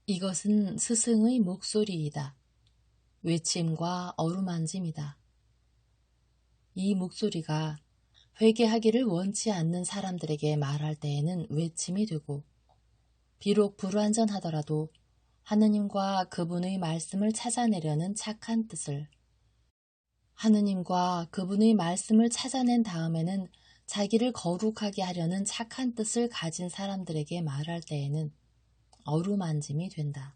이것은 스승의 목소리이다. 외침과 어루만짐이다. 이 목소리가 회개하기를 원치 않는 사람들에게 말할 때에는 외침이 되고, 비록 불완전하더라도 하느님과 그분의 말씀을 찾아내려는 착한 뜻을, 하느님과 그분의 말씀을 찾아낸 다음에는 자기를 거룩하게 하려는 착한 뜻을 가진 사람들에게 말할 때에는 어루만짐이 된다.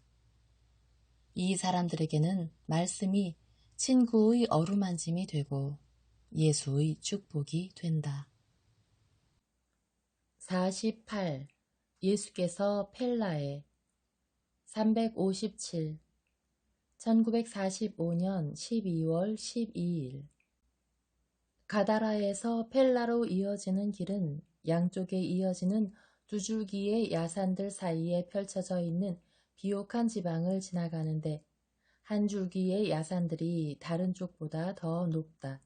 이 사람들에게는 말씀이 친구의 어루만짐이 되고 예수의 축복이 된다. 48. 예수께서 펠라에 357. 1945년 12월 12일 가다라에서 펠라로 이어지는 길은 양쪽에 이어지는 두 줄기의 야산들 사이에 펼쳐져 있는 비옥한 지방을 지나가는데 한 줄기의 야산들이 다른 쪽보다 더 높다.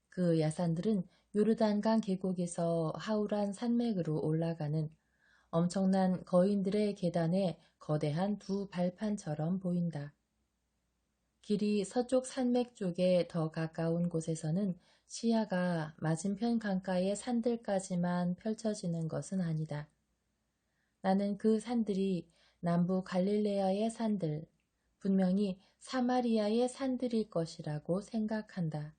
그 야산들은 요르단강 계곡에서 하울한 산맥으로 올라가는 엄청난 거인들의 계단의 거대한 두 발판처럼 보인다. 길이 서쪽 산맥 쪽에 더 가까운 곳에서는 시야가 맞은편 강가의 산들까지만 펼쳐지는 것은 아니다. 나는 그 산들이 남부 갈릴레아의 산들, 분명히 사마리아의 산들일 것이라고 생각한다.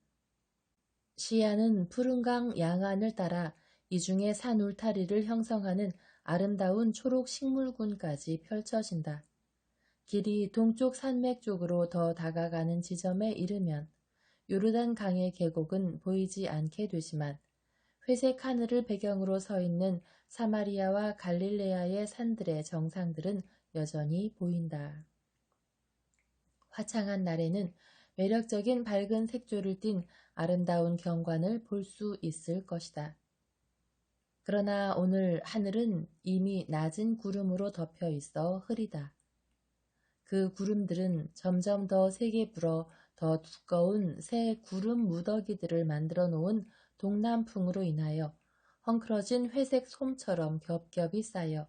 시야는 푸른 강 양안을 따라 이중의 산 울타리를 형성하는 아름다운 초록 식물군까지 펼쳐진다. 길이 동쪽 산맥 쪽으로 더 다가가는 지점에 이르면 요르단 강의 계곡은 보이지 않게 되지만 회색 하늘을 배경으로 서 있는 사마리아와 갈릴레아의 산들의 정상들은 여전히 보인다. 화창한 날에는 매력적인 밝은 색조를 띤 아름다운 경관을 볼 수 있을 것이다. 그러나 오늘 하늘은 이미 낮은 구름으로 덮여 있어 흐리다. 그 구름들은 점점 더 세게 불어 더 두꺼운 새 구름 무더기들을 만들어 놓은 동남풍으로 인하여 헝클어진 회색 솜처럼 겹겹이 쌓여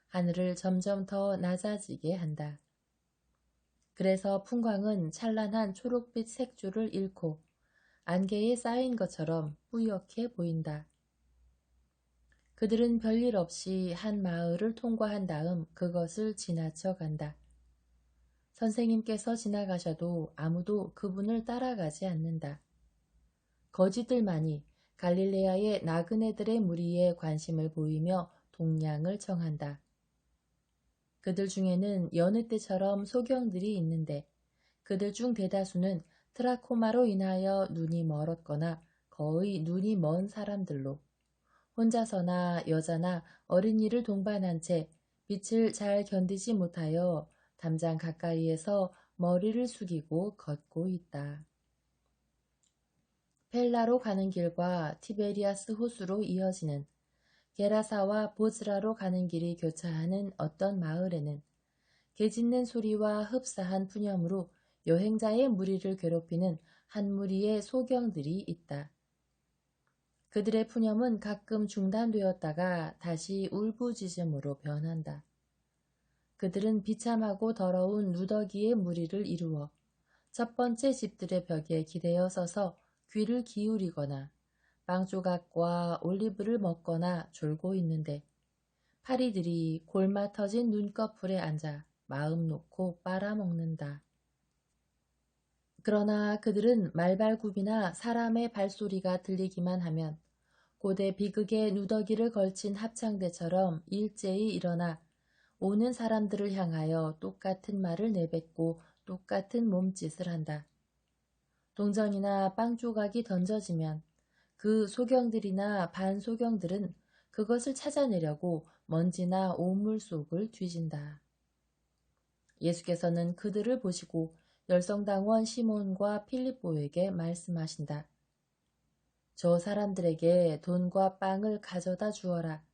하늘을 점점 더 낮아지게 한다. 그래서 풍광은 찬란한 초록빛 색조를 잃고 안개에 쌓인 것처럼 뿌옇게 보인다. 그들은 별일 없이 한 마을을 통과한 다음 그것을 지나쳐 간다. 선생님께서 지나가셔도 아무도 그분을 따라가지 않는다. 거지들만이 갈릴레아의 나그네들의 무리에 관심을 보이며 동량을 청한다. 그들 중에는 여느 때처럼 소경들이 있는데 그들 중 대다수는 트라코마로 인하여 눈이 멀었거나 거의 눈이 먼 사람들로 혼자서나 여자나 어린이를 동반한 채 빛을 잘 견디지 못하여 담장 가까이에서 머리를 숙이고 걷고 있다. 펠라로 가는 길과 티베리아스 호수로 이어지는 게라사와 보즈라로 가는 길이 교차하는 어떤 마을에는 개 짖는 소리와 흡사한 푸념으로 여행자의 무리를 괴롭히는 한 무리의 소경들이 있다. 그들의 푸념은 가끔 중단되었다가 다시 울부짖음으로 변한다. 그들은 비참하고 더러운 누더기의 무리를 이루어 첫 번째 집들의 벽에 기대어 서서 귀를 기울이거나 빵 조각과 올리브를 먹거나 졸고 있는데 파리들이 골마 터진 눈꺼풀에 앉아 마음 놓고 빨아먹는다. 그러나 그들은 말발굽이나 사람의 발소리가 들리기만 하면 고대 비극의 누더기를 걸친 합창대처럼 일제히 일어나 오는 사람들을 향하여 똑같은 말을 내뱉고 똑같은 몸짓을 한다. 동전이나 빵 조각이 던져지면 그 소경들이나 반소경들은 그것을 찾아내려고 먼지나 오물 속을 뒤진다. 예수께서는 그들을 보시고 열성당원 시몬과 필립보에게 말씀하신다. 저 사람들에게 돈과 빵을 가져다 주어라.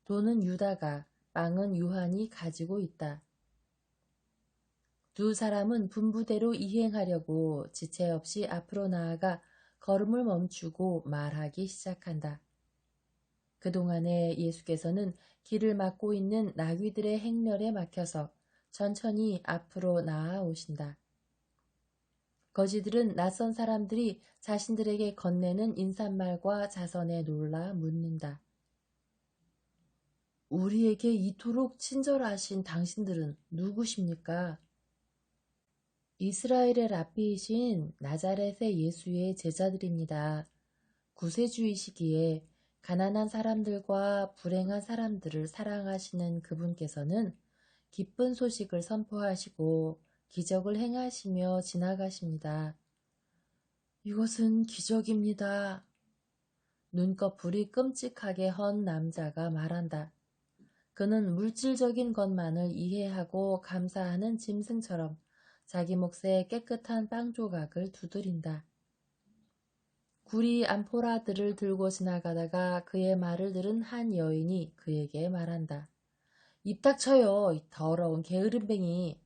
돈은 유다가, 빵은 요한이 가지고 있다. 두 사람은 분부대로 이행하려고 지체 없이 앞으로 나아가 걸음을 멈추고 말하기 시작한다. 그동안에 예수께서는 길을 막고 있는 나귀들의 행렬에 막혀서 천천히 앞으로 나아오신다. 거지들은 낯선 사람들이 자신들에게 건네는 인사말과 자선에 놀라 묻는다. 우리에게 이토록 친절하신 당신들은 누구십니까? 이스라엘의 랍비이신 나자렛의 예수의 제자들입니다. 구세주이시기에 가난한 사람들과 불행한 사람들을 사랑하시는 그분께서는 기쁜 소식을 선포하시고 기적을 행하시며 지나가십니다. 이것은 기적입니다. 눈꺼풀이 끔찍하게 헌 남자가 말한다. 그는 물질적인 것만을 이해하고 감사하는 짐승처럼 자기 몫의 깨끗한 빵 조각을 두드린다. 구리 암포라들을 들고 지나가다가 그의 말을 들은 한 여인이 그에게 말한다. 입 닥쳐요, 이 더러운 게으름뱅이.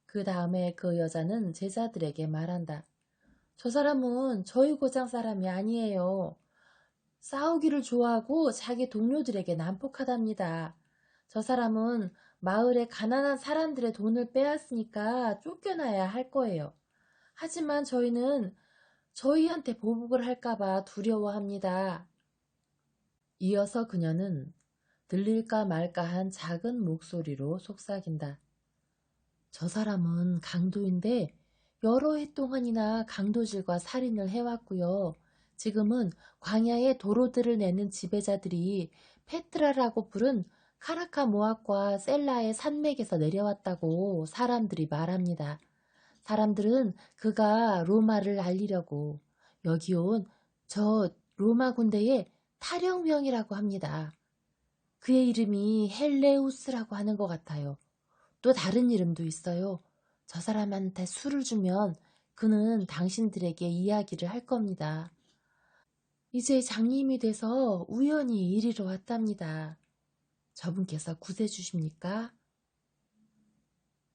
그 다음에 그 여자는 제자들에게 말한다. 저 사람은 저희 고장 사람이 아니에요. 싸우기를 좋아하고 자기 동료들에게 난폭하답니다. 저 사람은 마을의 가난한 사람들의 돈을 빼앗으니까 쫓겨나야 할 거예요. 하지만 저희는 저희한테 보복을 할까봐 두려워합니다. 이어서 그녀는 들릴까 말까한 작은 목소리로 속삭인다. 저 사람은 강도인데 여러 해 동안이나 강도질과 살인을 해왔고요. 지금은 광야의 도로들을 내는 지배자들이 페트라라고 부른 카라카 모압과 셀라의 산맥에서 내려왔다고 사람들이 말합니다. 사람들은 그가 로마를 알리려고 여기 온 저 로마 군대의 탈영병이라고 합니다. 그의 이름이 헬레우스라고 하는 것 같아요. 또 다른 이름도 있어요. 저 사람한테 술을 주면 그는 당신들에게 이야기를 할 겁니다. 이제 장님이 돼서 우연히 이리로 왔답니다. 저분께서 구세주십니까?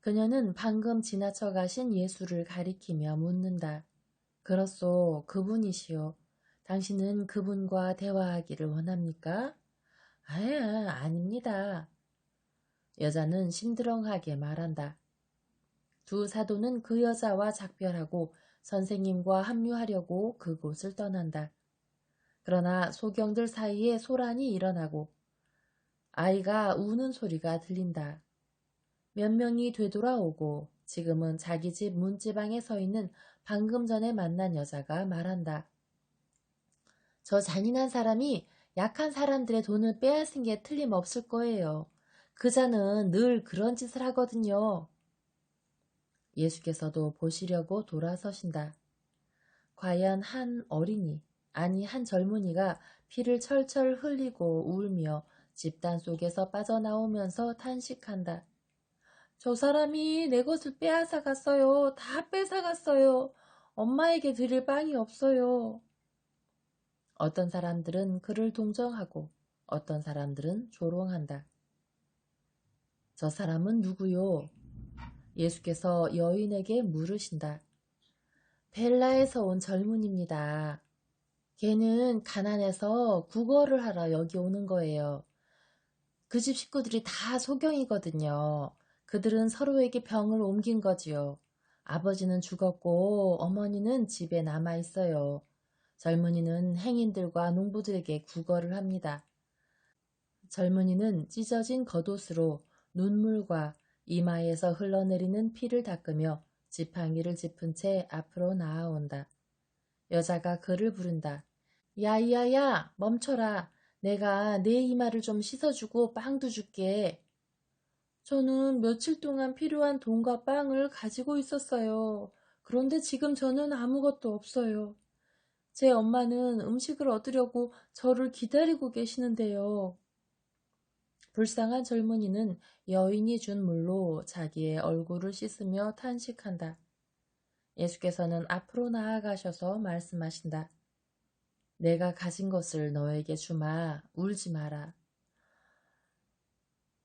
그녀는 방금 지나쳐 가신 예수를 가리키며 묻는다. 그렇소, 그분이시오. 당신은 그분과 대화하기를 원합니까? 아닙니다. 여자는 심드렁하게 말한다. 두 사도는 그 여자와 작별하고 선생님과 합류하려고 그곳을 떠난다. 그러나 소경들 사이에 소란이 일어나고 아이가 우는 소리가 들린다. 몇 명이 되돌아오고 지금은 자기 집 문지방에 서 있는 방금 전에 만난 여자가 말한다. 저 잔인한 사람이 약한 사람들의 돈을 빼앗은 게 틀림없을 거예요. 그자는 늘 그런 짓을 하거든요. 예수께서도 보시려고 돌아서신다. 과연 한 어린이, 아니 한 젊은이가 피를 철철 흘리고 울며 집단 속에서 빠져나오면서 탄식한다. 저 사람이 내 것을 빼앗아 갔어요. 다 뺏어갔어요. 엄마에게 드릴 빵이 없어요. 어떤 사람들은 그를 동정하고 어떤 사람들은 조롱한다. 저 사람은 누구요? 예수께서 여인에게 물으신다. 벨라에서 온 젊은입니다. 걔는 가난해서 구걸을 하러 여기 오는 거예요. 그 집 식구들이 다 소경이거든요. 그들은 서로에게 병을 옮긴 거지요. 아버지는 죽었고 어머니는 집에 남아 있어요. 젊은이는 행인들과 농부들에게 구걸을 합니다. 젊은이는 찢어진 겉옷으로 눈물과 이마에서 흘러내리는 피를 닦으며 지팡이를 짚은 채 앞으로 나아온다. 여자가 그를 부른다. 야야야, 멈춰라. 내가 내 이마를 좀 씻어주고 빵도 줄게. 저는 며칠 동안 필요한 돈과 빵을 가지고 있었어요. 그런데 지금 저는 아무것도 없어요. 제 엄마는 음식을 얻으려고 저를 기다리고 계시는데요. 불쌍한 젊은이는 여인이 준 물로 자기의 얼굴을 씻으며 탄식한다. 예수께서는 앞으로 나아가셔서 말씀하신다. 내가 가진 것을 너에게 주마. 울지 마라.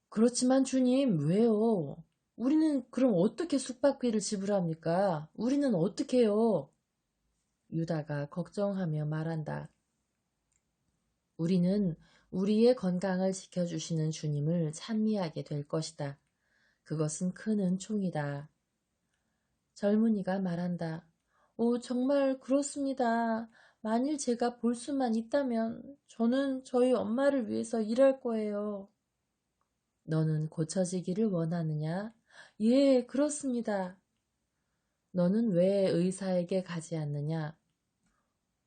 그렇지만 주님, 왜요? 우리는 그럼 어떻게 숙박비를 지불합니까? 우리는 어떻게 해요? 유다가 걱정하며 말한다. 우리는 우리의 건강을 지켜주시는 주님을 찬미하게 될 것이다. 그것은 큰 은총이다. 젊은이가 말한다. 오, 정말 그렇습니다. 만일 제가 볼 수만 있다면 저는 저희 엄마를 위해서 일할 거예요. 너는 고쳐지기를 원하느냐? 예, 그렇습니다. 너는 왜 의사에게 가지 않느냐?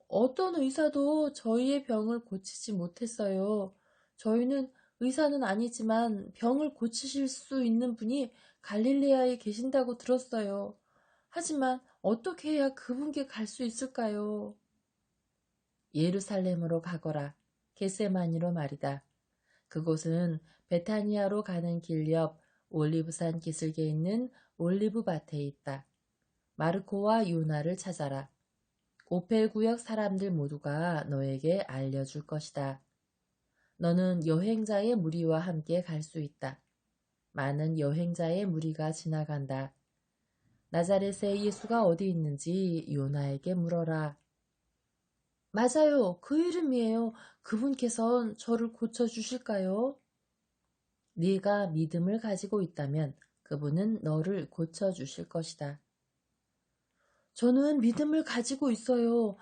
어떤 의사도 저희의 병을 고치지 못했어요. 저희는 의사는 아니지만 병을 고치실 수 있는 분이 갈릴레아에 계신다고 들었어요. 하지만 어떻게 해야 그분께 갈 수 있을까요? 예루살렘으로 가거라. 겟세마니로 말이다. 그곳은 베타니아로 가는 길 옆 올리브산 기슭에 있는 올리브 밭에 있다. 마르코와 요나를 찾아라. 오펠 구역 사람들 모두가 너에게 알려줄 것이다. 너는 여행자의 무리와 함께 갈 수 있다. 많은 여행자의 무리가 지나간다. 나자렛의 예수가 어디 있는지 요나에게 물어라. 맞아요. 그 이름이에요. 그분께선 저를 고쳐주실까요? 네가 믿음을 가지고 있다면 그분은 너를 고쳐주실 것이다. 저는 믿음을 가지고 있어요.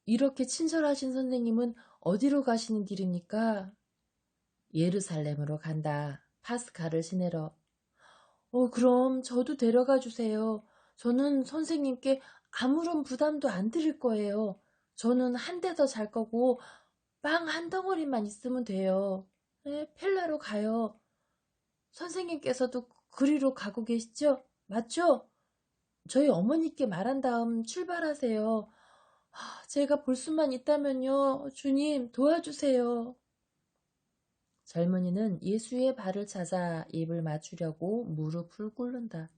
이렇게 친절하신 선생님은 어디로 가시는 길입니까? 예루살렘으로 간다. 파스카를 지내러. 그럼 저도 데려가 주세요. 저는 선생님께 아무런 부담도 안 드릴 거예요. 저는 한 대 더 잘 거고 빵 한 덩어리만 있으면 돼요. 네, 펠라로 가요. 선생님께서도 그리로 가고 계시죠? 맞죠? 저희 어머니께 말한 다음 출발하세요. 제가 볼 수만 있다면요. 주님 도와주세요. 젊은이는 예수의 발을 찾아 입을 맞추려고 무릎을 꿇는다.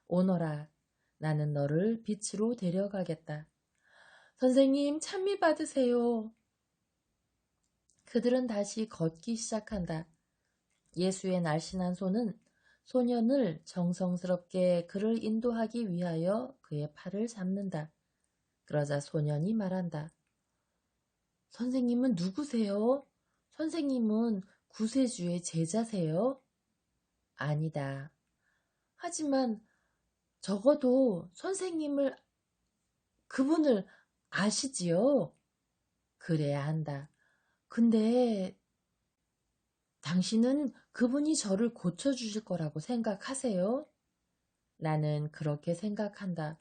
오너라, 나는 너를 빛으로 데려가겠다. 선생님, 찬미 받으세요. 그들은 다시 걷기 시작한다. 예수의 날씬한 손은 소년을 정성스럽게 그를 인도하기 위하여 그의 팔을 잡는다. 그러자 소년이 말한다. 선생님은 누구세요? 선생님은 구세주의 제자세요? 아니다. 하지만 적어도 선생님을, 그분을 아시지요? 그래야 한다. 근데 당신은 그분이 저를 고쳐주실 거라고 생각하세요? 나는 그렇게 생각한다.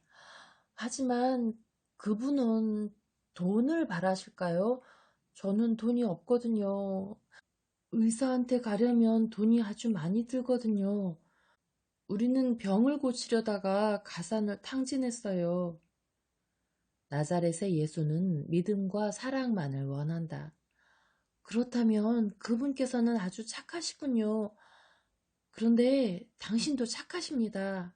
하지만 그분은 돈을 바라실까요? 저는 돈이 없거든요. 의사한테 가려면 돈이 아주 많이 들거든요. 우리는 병을 고치려다가 가산을 탕진했어요. 나자렛의 예수는 믿음과 사랑만을 원한다. 그렇다면 그분께서는 아주 착하시군요. 그런데 당신도 착하십니다.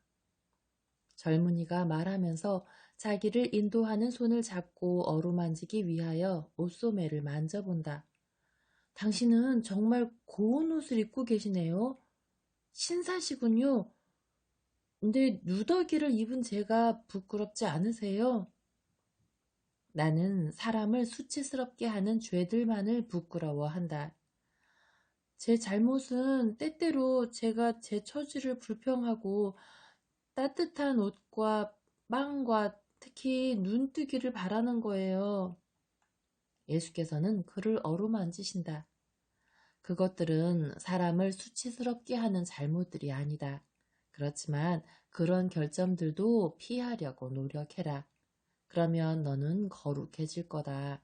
젊은이가 말하면서 자기를 인도하는 손을 잡고 어루만지기 위하여 옷소매를 만져본다. 당신은 정말 고운 옷을 입고 계시네요. 신사시군요. 근데 누더기를 입은 제가 부끄럽지 않으세요? 나는 사람을 수치스럽게 하는 죄들만을 부끄러워한다. 제 잘못은 때때로 제가 제 처지를 불평하고 따뜻한 옷과 빵과 특히 눈뜨기를 바라는 거예요. 예수께서는 그를 어루만지신다. 그것들은 사람을 수치스럽게 하는 잘못들이 아니다. 그렇지만 그런 결점들도 피하려고 노력해라. 그러면 너는 거룩해질 거다.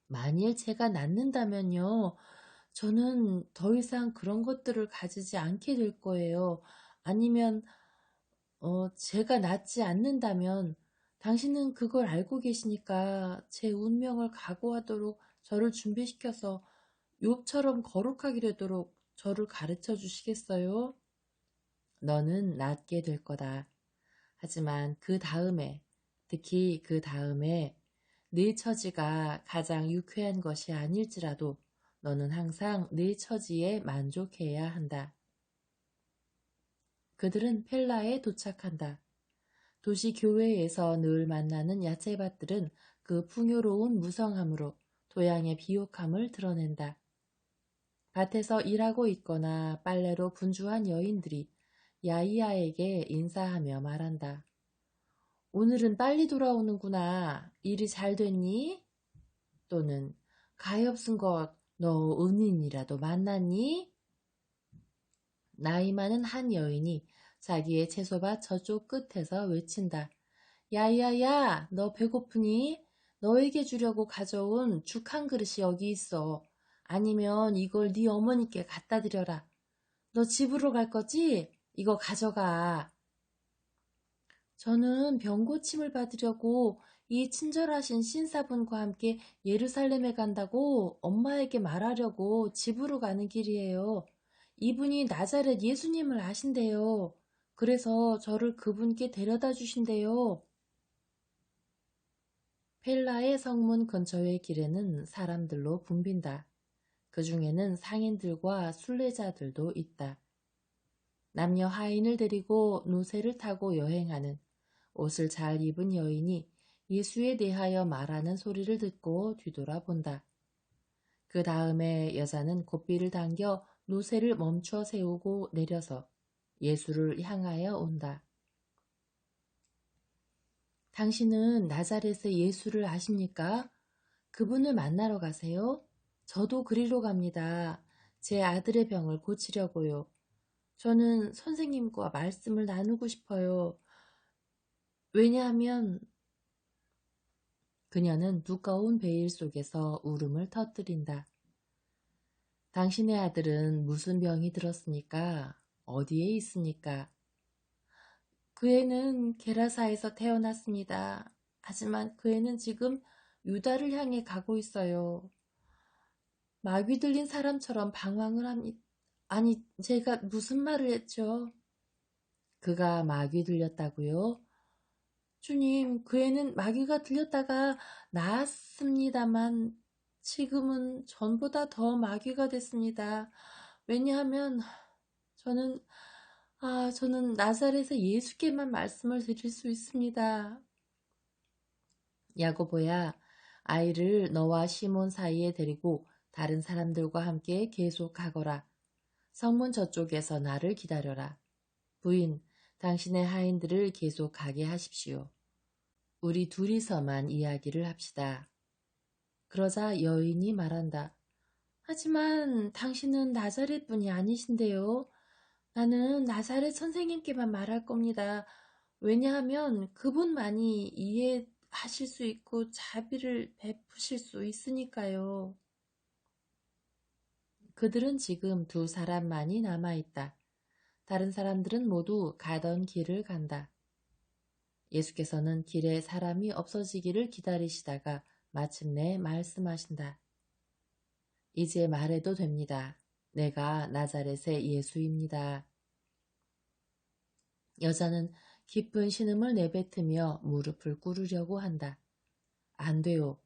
만일 제가 낫는다면요, 저는 더 이상 그런 것들을 가지지 않게 될 거예요. 아니면 제가 낫지 않는다면 당신은 그걸 알고 계시니까 제 운명을 각오하도록 저를 준비시켜서 욥처럼 거룩하게 되도록 저를 가르쳐 주시겠어요? 너는 낫게 될 거다. 하지만 그 다음에, 특히 그 다음에 네 처지가 가장 유쾌한 것이 아닐지라도 너는 항상 네 처지에 만족해야 한다. 그들은 펠라에 도착한다. 도시 교회에서 늘 만나는 야채밭들은 그 풍요로운 무성함으로 토양의 비옥함을 드러낸다. 밭에서 일하고 있거나 빨래로 분주한 여인들이 야이야에게 인사하며 말한다. 오늘은 빨리 돌아오는구나. 일이 잘 됐니? 또는 가엾은 것, 너 은인이라도 만났니? 나이 많은 한 여인이 자기의 채소밭 저쪽 끝에서 외친다. 야야야, 너 배고프니? 너에게 주려고 가져온 죽 한 그릇이 여기 있어. 아니면 이걸 네 어머니께 갖다 드려라. 너 집으로 갈 거지? 이거 가져가. 저는 병고침을 받으려고 이 친절하신 신사분과 함께 예루살렘에 간다고 엄마에게 말하려고 집으로 가는 길이에요. 이분이 나자렛 예수님을 아신대요. 그래서 저를 그분께 데려다 주신대요. 펠라의 성문 근처의 길에는 사람들로 붐빈다. 그 중에는 상인들과 순례자들도 있다. 남녀 하인을 데리고 노새를 타고 여행하는 옷을 잘 입은 여인이 예수에 대하여 말하는 소리를 듣고 뒤돌아본다. 그 다음에 여자는 고삐를 당겨 노새를 멈춰 세우고 내려서 예수를 향하여 온다. 당신은 나자렛의 예수를 아십니까? 그분을 만나러 가세요? 저도 그리로 갑니다. 제 아들의 병을 고치려고요. 저는 선생님과 말씀을 나누고 싶어요. 왜냐하면 그녀는 두꺼운 베일 속에서 울음을 터뜨린다. 당신의 아들은 무슨 병이 들었습니까? 어디에 있습니까? 그 애는 게라사에서 태어났습니다. 하지만 그 애는 지금 유다를 향해 가고 있어요. 마귀 들린 사람처럼 방황을 합니다. 아니, 제가 무슨 말을 했죠? 그가 마귀 들렸다고요? 주님, 그 애는 마귀가 들렸다가 나았습니다만 지금은 전보다 더 마귀가 됐습니다. 왜냐하면 저는 저는 나사렛의 예수께만 말씀을 드릴 수 있습니다. 야고보야, 아이를 너와 시몬 사이에 데리고 다른 사람들과 함께 계속 가거라. 성문 저쪽에서 나를 기다려라. 부인, 당신의 하인들을 계속 가게 하십시오. 우리 둘이서만 이야기를 합시다. 그러자 여인이 말한다. 하지만 당신은 나사렛 분이 아니신데요. 나는 나사렛 선생님께만 말할 겁니다. 왜냐하면 그분만이 이해하실 수 있고 자비를 베푸실 수 있으니까요. 그들은 지금 두 사람만이 남아있다. 다른 사람들은 모두 가던 길을 간다. 예수께서는 길에 사람이 없어지기를 기다리시다가 마침내 말씀하신다. 이제 말해도 됩니다. 내가 나자렛의 예수입니다. 여자는 깊은 신음을 내뱉으며 무릎을 꿇으려고 한다. 안 돼요.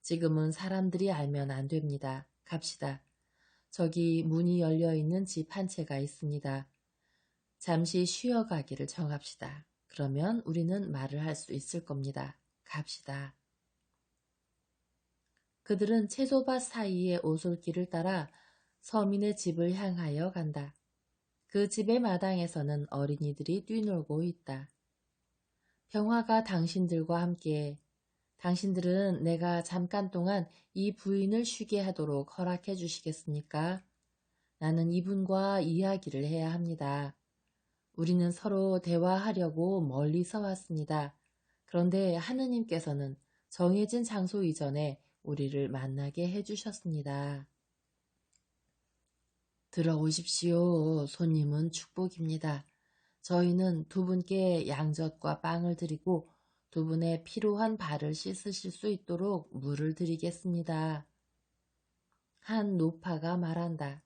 지금은 사람들이 알면 안 됩니다. 갑시다. 저기 문이 열려있는 집 한 채가 있습니다. 잠시 쉬어가기를 정합시다. 그러면 우리는 말을 할 수 있을 겁니다. 갑시다. 그들은 채소밭 사이의 오솔길을 따라 서민의 집을 향하여 간다. 그 집의 마당에서는 어린이들이 뛰놀고 있다. 평화가 당신들과 함께. 당신들은 내가 잠깐 동안 이 부인을 쉬게 하도록 허락해 주시겠습니까? 나는 이분과 이야기를 해야 합니다. 우리는 서로 대화하려고 멀리서 왔습니다. 그런데 하느님께서는 정해진 장소 이전에 우리를 만나게 해주셨습니다. 들어오십시오. 손님은 축복입니다. 저희는 두 분께 양젓과 빵을 드리고 두 분의 피로한 발을 씻으실 수 있도록 물을 드리겠습니다. 한 노파가 말한다.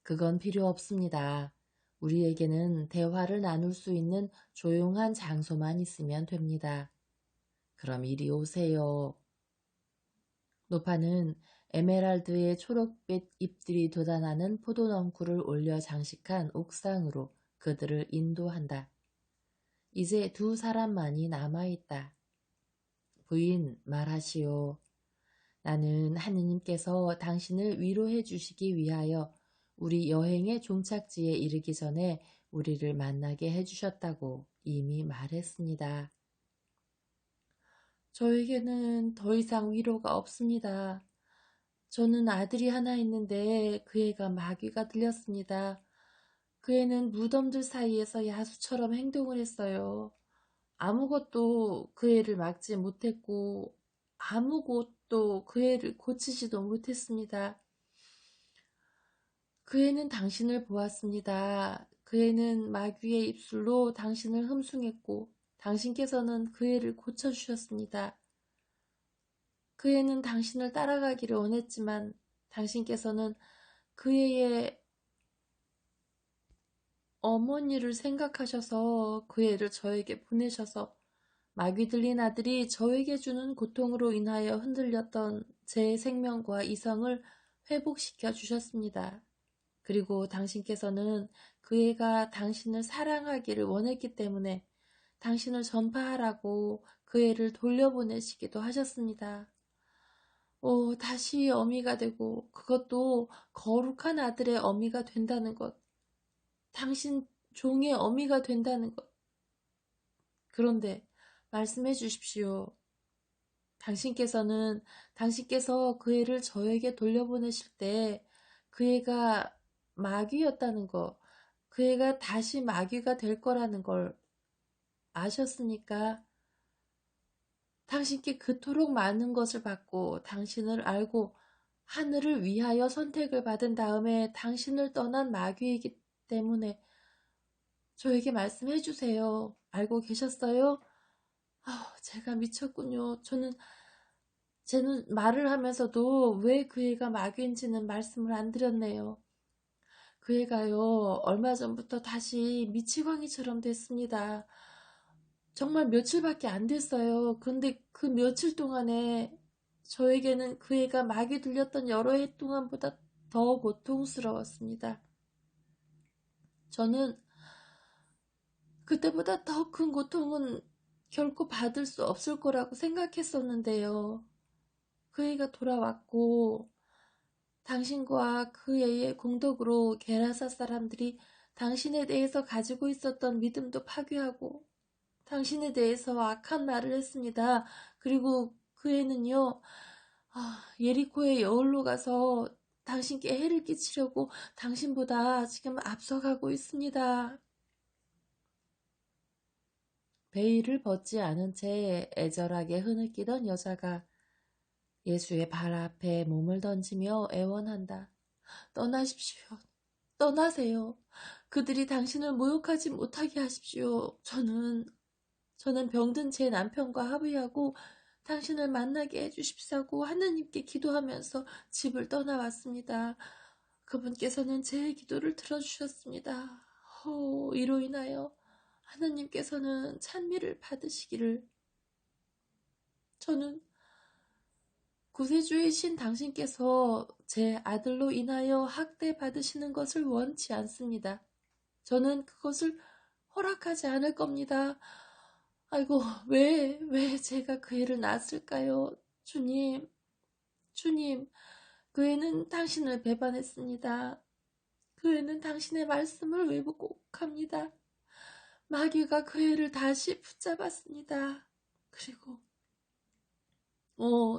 그건 필요 없습니다. 우리에게는 대화를 나눌 수 있는 조용한 장소만 있으면 됩니다. 그럼 이리 오세요. 노파는 에메랄드의 초록빛 잎들이 돋아나는 포도넝쿨을 올려 장식한 옥상으로 그들을 인도한다. 이제 두 사람만이 남아있다. 부인, 말하시오. 나는 하느님께서 당신을 위로해 주시기 위하여 우리 여행의 종착지에 이르기 전에 우리를 만나게 해주셨다고 이미 말했습니다. 저에게는 더 이상 위로가 없습니다. 저는 아들이 하나 있는데 그 애가 마귀가 들렸습니다. 그 애는 무덤들 사이에서 야수처럼 행동을 했어요. 아무것도 그 애를 막지 못했고 아무것도 그 애를 고치지도 못했습니다. 그 애는 당신을 보았습니다. 그 애는 마귀의 입술로 당신을 흠숭했고 당신께서는 그 애를 고쳐주셨습니다. 그 애는 당신을 따라가기를 원했지만 당신께서는 그 애의 어머니를 생각하셔서 그 애를 저에게 보내셔서 마귀 들린 아들이 저에게 주는 고통으로 인하여 흔들렸던 제 생명과 이성을 회복시켜 주셨습니다. 그리고 당신께서는 그 애가 당신을 사랑하기를 원했기 때문에 당신을 전파하라고 그 애를 돌려보내시기도 하셨습니다. 다시 어미가 되고 그것도 거룩한 아들의 어미가 된다는 것, 당신 종의 어미가 된다는 것. 그런데 말씀해 주십시오. 당신께서 그 애를 저에게 돌려보내실 때 그 애가 마귀였다는 거, 그 애가 다시 마귀가 될 거라는 걸 아셨으니까 당신께 그토록 많은 것을 받고 당신을 알고 하늘을 위하여 선택을 받은 다음에 당신을 떠난 마귀이기 때문에 저에게 말씀해 주세요. 알고 계셨어요? 제가 미쳤군요. 쟤는 말을 하면서도 왜 그 애가 마귀인지는 말씀을 안 드렸네요. 그 애가요, 얼마 전부터 다시 미치광이처럼 됐습니다. 정말 며칠밖에 안 됐어요. 근데 그 며칠 동안에 저에게는 그 애가 마귀 들렸던 여러 해 동안보다 더 고통스러웠습니다. 저는 그때보다 더 큰 고통은 결코 받을 수 없을 거라고 생각했었는데요. 그 애가 돌아왔고 당신과 그 애의 공덕으로 게라사 사람들이 당신에 대해서 가지고 있었던 믿음도 파괴하고 당신에 대해서 악한 말을 했습니다. 그리고 그 애는요, 예리코의 여울로 가서 당신께 해를 끼치려고 당신보다 지금 앞서가고 있습니다. 베일을 벗지 않은 채 애절하게 흐느끼던 여자가 예수의 발 앞에 몸을 던지며 애원한다. 떠나십시오. 떠나세요. 그들이 당신을 모욕하지 못하게 하십시오. 저는 병든 제 남편과 합의하고 당신을 만나게 해주십사고 하느님께 기도하면서 집을 떠나왔습니다. 그분께서는 제 기도를 들어주셨습니다. 이로 인하여 하느님께서는 찬미를 받으시기를. 저는 구세주이신 당신께서 제 아들로 인하여 학대받으시는 것을 원치 않습니다. 저는 그것을 허락하지 않을 겁니다. 아이고, 왜 제가 그 애를 낳았을까요? 주님, 그 애는 당신을 배반했습니다. 그 애는 당신의 말씀을 왜곡합니다. 마귀가 그 애를 다시 붙잡았습니다. 그리고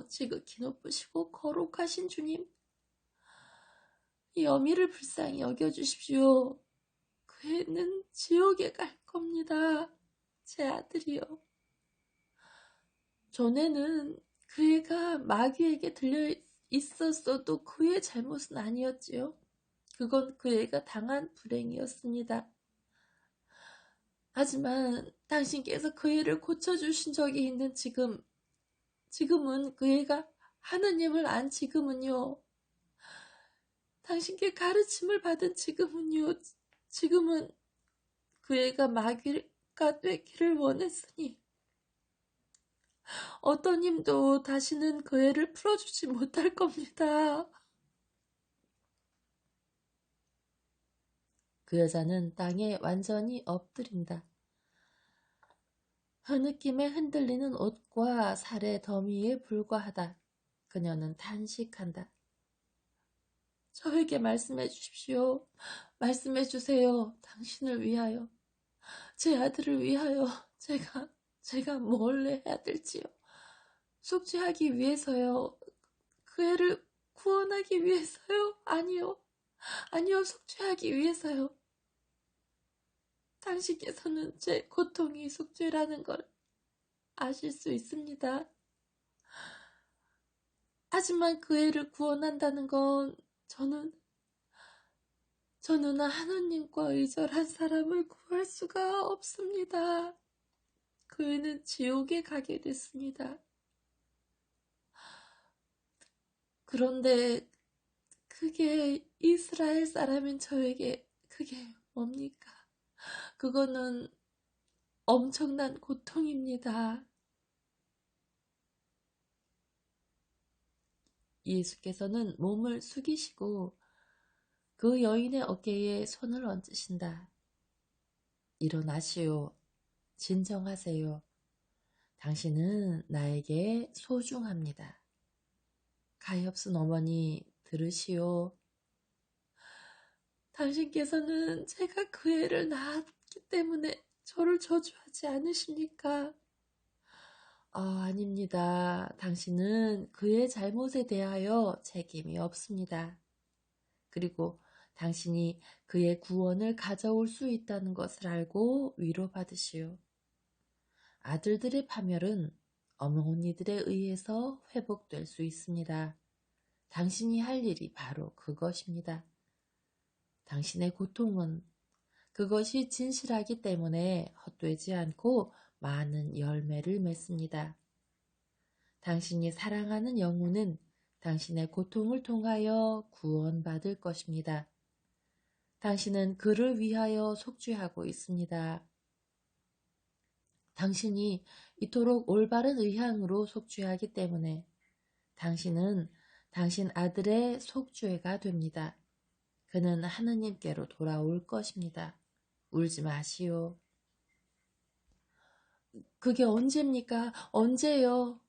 지극히 높으시고 거룩하신 주님, 이 어미를 불쌍히 여겨주십시오. 그 애는 지옥에 갈 겁니다. 제 아들이요. 전에는 그 애가 마귀에게 들려 있었어도 그의 잘못은 아니었지요. 그건 그 애가 당한 불행이었습니다. 하지만 당신께서 그 애를 고쳐주신 적이 있는 지금은 그 애가 하느님을 안 지금은요. 당신께 가르침을 받은 지금은 그 애가 마귀가 되기를 원했으니 어떤 힘도 다시는 그 애를 풀어주지 못할 겁니다. 그 여자는 땅에 완전히 엎드린다. 흐느낌에 흔들리는 옷과 살의 더미에 불과하다. 그녀는 탄식한다. 저에게 말씀해 주십시오. 말씀해 주세요. 당신을 위하여, 제 아들을 위하여 제가 뭘 해야 될지요. 속죄하기 위해서요. 그 애를 구원하기 위해서요? 아니요. 아니요, 속죄하기 위해서요. 당신께서는 제 고통이 속죄라는 걸 아실 수 있습니다. 하지만 그 애를 구원한다는 건 저는 하나님과 의절한 사람을 구할 수가 없습니다. 그 애는 지옥에 가게 됐습니다. 그런데 그게 이스라엘 사람인 저에게 그게 뭡니까? 그거는 엄청난 고통입니다. 예수께서는 몸을 숙이시고 그 여인의 어깨에 손을 얹으신다. 일어나시오. 진정하세요. 당신은 나에게 소중합니다. 가엾은 어머니, 들으시오. 당신께서는 제가 그 애를 낳았기 때문에 저를 저주하지 않으십니까? 아닙니다. 당신은 그의 잘못에 대하여 책임이 없습니다. 그리고 당신이 그의 구원을 가져올 수 있다는 것을 알고 위로받으시오. 아들들의 파멸은 어머니들에 의해서 회복될 수 있습니다. 당신이 할 일이 바로 그것입니다. 당신의 고통은 그것이 진실하기 때문에 헛되지 않고 많은 열매를 맺습니다. 당신이 사랑하는 영혼은 당신의 고통을 통하여 구원받을 것입니다. 당신은 그를 위하여 속죄하고 있습니다. 당신이 이토록 올바른 의향으로 속죄하기 때문에 당신은 당신 아들의 속죄가 됩니다. 그는 하느님께로 돌아올 것입니다. 울지 마시오. 그게 언제입니까? 언제요?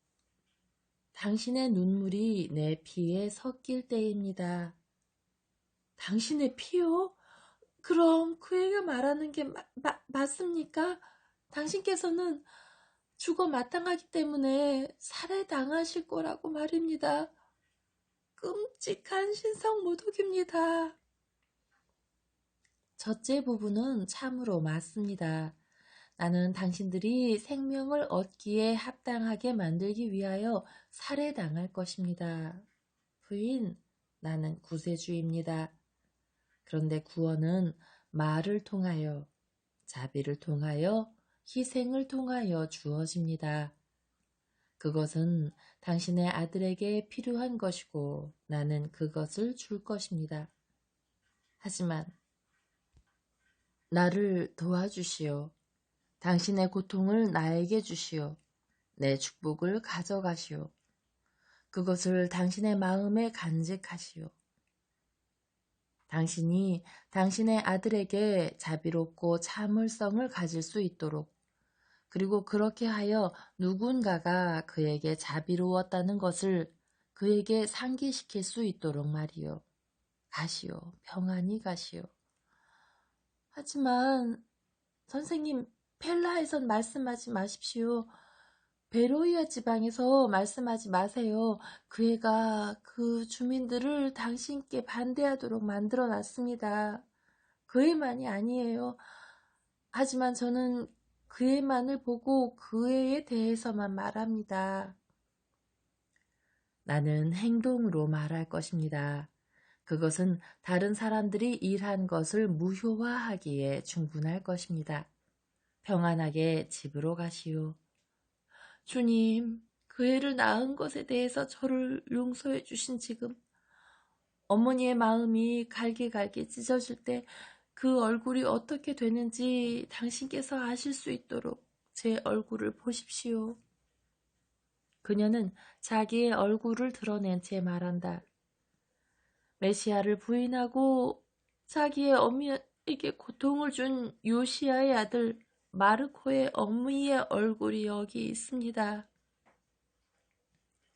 당신의 눈물이 내 피에 섞일 때입니다. 당신의 피요? 그럼 그 애가 말하는 게 맞습니까? 당신께서는 죽어 마땅하기 때문에 살해당하실 거라고 말입니다. 끔찍한 신성모독입니다. 첫째 부분은 참으로 맞습니다. 나는 당신들이 생명을 얻기에 합당하게 만들기 위하여 살해당할 것입니다. 부인, 나는 구세주입니다. 그런데 구원은 말을 통하여, 자비를 통하여, 희생을 통하여 주어집니다. 그것은 당신의 아들에게 필요한 것이고 나는 그것을 줄 것입니다. 하지만 나를 도와주시오. 당신의 고통을 나에게 주시오. 내 축복을 가져가시오. 그것을 당신의 마음에 간직하시오. 당신이 당신의 아들에게 자비롭고 참을성을 가질 수 있도록, 그리고 그렇게 하여 누군가가 그에게 자비로웠다는 것을 그에게 상기시킬 수 있도록 말이요. 가시오. 평안히 가시오. 하지만 선생님, 펠라에선 말씀하지 마십시오. 베로이아 지방에서 말씀하지 마세요. 그 애가 그 주민들을 당신께 반대하도록 만들어 놨습니다. 그 애만이 아니에요. 하지만 저는 그 애만을 보고 그 애에 대해서만 말합니다. 나는 행동으로 말할 것입니다. 그것은 다른 사람들이 일한 것을 무효화하기에 충분할 것입니다. 평안하게 집으로 가시오. 주님, 그 애를 낳은 것에 대해서 저를 용서해 주신 지금 어머니의 마음이 갈기갈기 찢어질 때 그 얼굴이 어떻게 되는지 당신께서 아실 수 있도록 제 얼굴을 보십시오. 그녀는 자기의 얼굴을 드러낸 채 말한다. 메시아를 부인하고 자기의 어미에게 고통을 준 요시야의 아들 마르코의 어미의 얼굴이 여기 있습니다.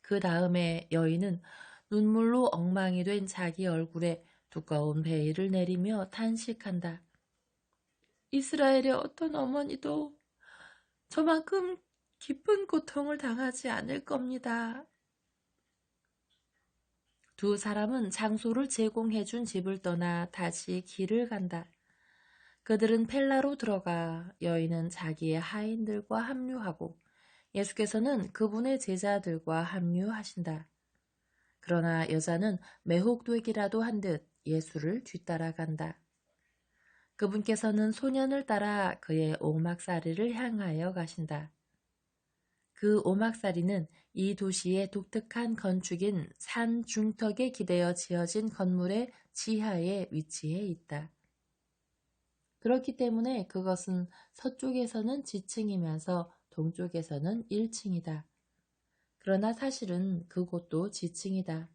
그 다음에 여인은 눈물로 엉망이 된 자기 얼굴에 두꺼운 베일을 내리며 탄식한다. 이스라엘의 어떤 어머니도 저만큼 깊은 고통을 당하지 않을 겁니다. 두 사람은 장소를 제공해준 집을 떠나 다시 길을 간다. 그들은 펠라로 들어가 여인은 자기의 하인들과 합류하고 예수께서는 그분의 제자들과 합류하신다. 그러나 여자는 매혹되기라도 한 듯 예수를 뒤따라간다. 그분께서는 소년을 따라 그의 오막살이를 향하여 가신다. 그 오막살이는 이 도시의 독특한 건축인 산 중턱에 기대어 지어진 건물의 지하에 위치해 있다. 그렇기 때문에 그것은 서쪽에서는 지층이면서 동쪽에서는 1층이다. 그러나 사실은 그곳도 지층이다.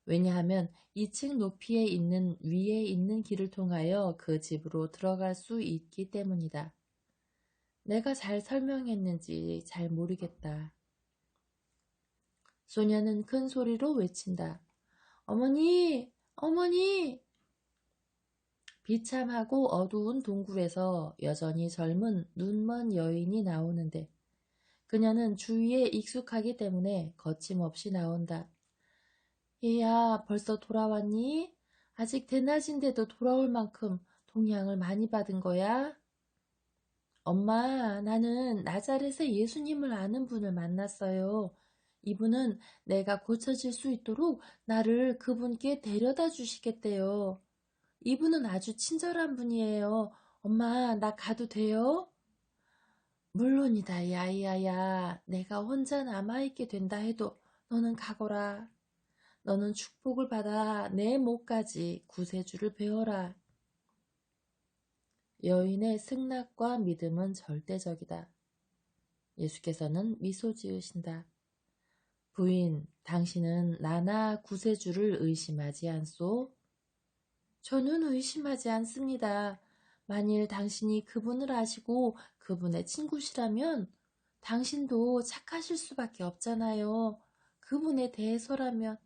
왜냐하면 2층 높이에 있는 위에 있는 길을 통하여 그 집으로 들어갈 수 있기 때문이다. 내가 잘 설명했는지 잘 모르겠다. 소녀는 큰 소리로 외친다. 어머니! 어머니! 비참하고 어두운 동굴에서 여전히 젊은 눈먼 여인이 나오는데 그녀는 주위에 익숙하기 때문에 거침없이 나온다. 얘야, 벌써 돌아왔니? 아직 대낮인데도 돌아올 만큼 동양을 많이 받은 거야? 엄마, 나는 나자렛의 예수님을 아는 분을 만났어요. 이분은 내가 고쳐질 수 있도록 나를 그분께 데려다 주시겠대요. 이분은 아주 친절한 분이에요. 엄마, 나 가도 돼요? 물론이다, 야이야야. 내가 혼자 남아있게 된다 해도 너는 가거라. 너는 축복을 받아 내 목까지 구세주를 배워라. 여인의 승낙과 믿음은 절대적이다. 예수께서는 미소 지으신다. 부인, 당신은 나나 구세주를 의심하지 않소? 저는 의심하지 않습니다. 만일 당신이 그분을 아시고 그분의 친구시라면 당신도 착하실 수밖에 없잖아요. 그분에 대해서라면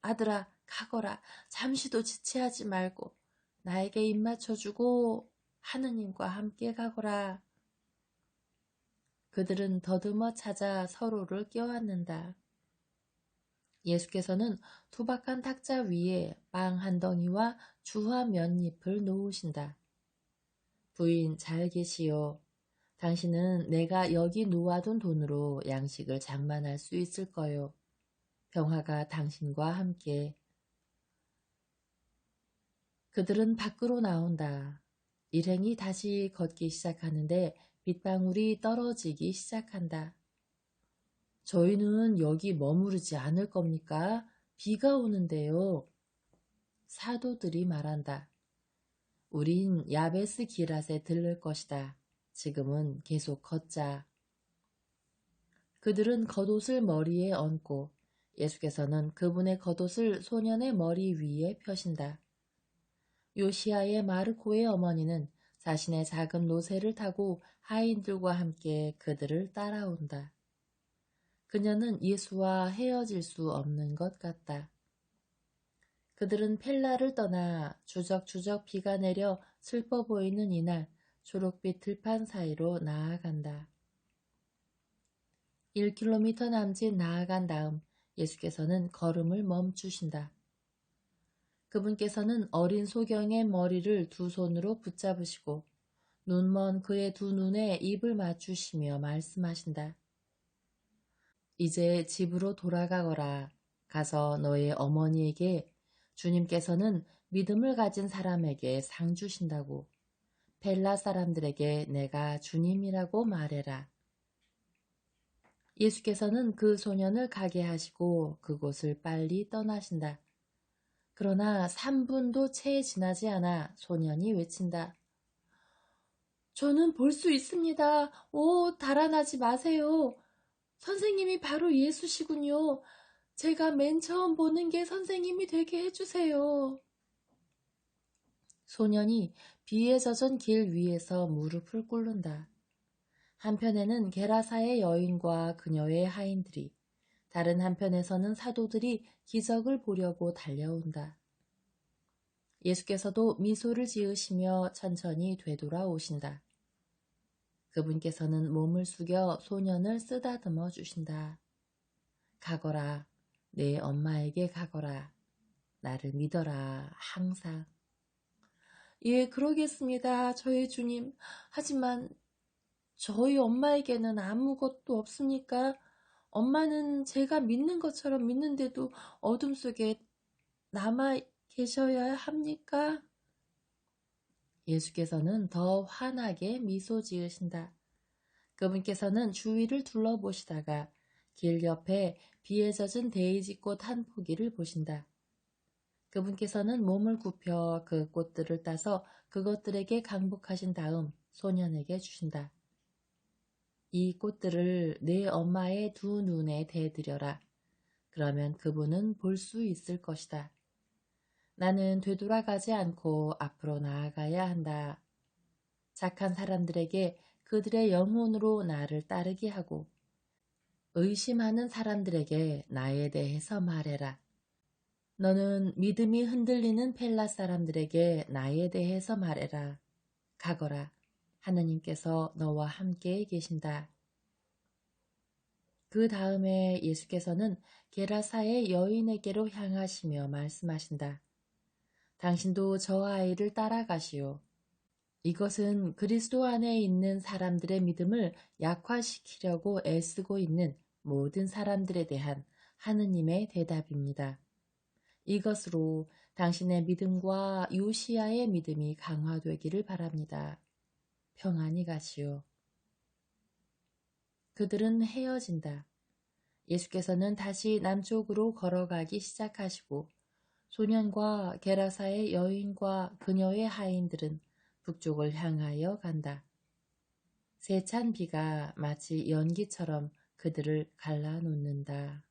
아들아 가거라. 잠시도 지체하지 말고 나에게 입 맞춰주고 하느님과 함께 가거라. 그들은 더듬어 찾아 서로를 껴안는다. 예수께서는 투박한 탁자 위에 빵 한 덩이와 주화 몇 잎을 놓으신다. 부인 잘 계시오. 당신은 내가 여기 놓아둔 돈으로 양식을 장만할 수 있을 거요. 평화가 당신과 함께. 그들은 밖으로 나온다. 일행이 다시 걷기 시작하는데 빗방울이 떨어지기 시작한다. 저희는 여기 머무르지 않을 겁니까? 비가 오는데요. 사도들이 말한다. 우린 야베스 기랏에 들를 것이다. 지금은 계속 걷자. 그들은 겉옷을 머리에 얹고 예수께서는 그분의 겉옷을 소년의 머리 위에 펴신다. 요시아의 마르코의 어머니는 자신의 작은 노새를 타고 하인들과 함께 그들을 따라온다. 그녀는 예수와 헤어질 수 없는 것 같다. 그들은 펠라를 떠나 주적주적 비가 내려 슬퍼 보이는 이날 초록빛 들판 사이로 나아간다. 1km 남짓 나아간 다음 예수께서는 걸음을 멈추신다. 그분께서는 어린 소경의 머리를 두 손으로 붙잡으시고 눈먼 그의 두 눈에 입을 맞추시며 말씀하신다. 이제 집으로 돌아가거라. 가서 너의 어머니에게 주님께서는 믿음을 가진 사람에게 상 주신다고 벨라 사람들에게 내가 주님이라고 말해라. 예수께서는 그 소년을 가게 하시고 그곳을 빨리 떠나신다. 그러나 3분도 채 지나지 않아 소년이 외친다. 저는 볼 수 있습니다. 오, 달아나지 마세요. 선생님이 바로 예수시군요. 제가 맨 처음 보는 게 선생님이 되게 해주세요. 소년이 비에 젖은 길 위에서 무릎을 꿇는다. 한편에는 게라사의 여인과 그녀의 하인들이 다른 한편에서는 사도들이 기적을 보려고 달려온다. 예수께서도 미소를 지으시며 천천히 되돌아오신다. 그분께서는 몸을 숙여 소년을 쓰다듬어 주신다. 가거라, 내 엄마에게 가거라. 나를 믿어라, 항상. 예, 그러겠습니다, 저희 주님. 하지만 저희 엄마에게는 아무것도 없습니까? 엄마는 제가 믿는 것처럼 믿는데도 어둠 속에 남아 계셔야 합니까? 예수께서는 더 환하게 미소 지으신다. 그분께서는 주위를 둘러보시다가 길 옆에 비에 젖은 데이지꽃 한 포기를 보신다. 그분께서는 몸을 굽혀 그 꽃들을 따서 그것들에게 강복하신 다음 소년에게 주신다. 이 꽃들을 내 엄마의 두 눈에 대드려라. 그러면 그분은 볼 수 있을 것이다. 나는 되돌아가지 않고 앞으로 나아가야 한다. 착한 사람들에게 그들의 영혼으로 나를 따르게 하고 의심하는 사람들에게 나에 대해서 말해라. 너는 믿음이 흔들리는 펠라 사람들에게 나에 대해서 말해라. 가거라. 하느님께서 너와 함께 계신다. 그 다음에 예수께서는 게라사의 여인에게로 향하시며 말씀하신다. 당신도 저 아이를 따라가시오. 이것은 그리스도 안에 있는 사람들의 믿음을 약화시키려고 애쓰고 있는 모든 사람들에 대한 하느님의 대답입니다. 이것으로 당신의 믿음과 요시야의 믿음이 강화되기를 바랍니다. 평안히 가시오. 그들은 헤어진다. 예수께서는 다시 남쪽으로 걸어가기 시작하시고 소년과 게라사의 여인과 그녀의 하인들은 북쪽을 향하여 간다. 세찬 비가 마치 연기처럼 그들을 갈라놓는다.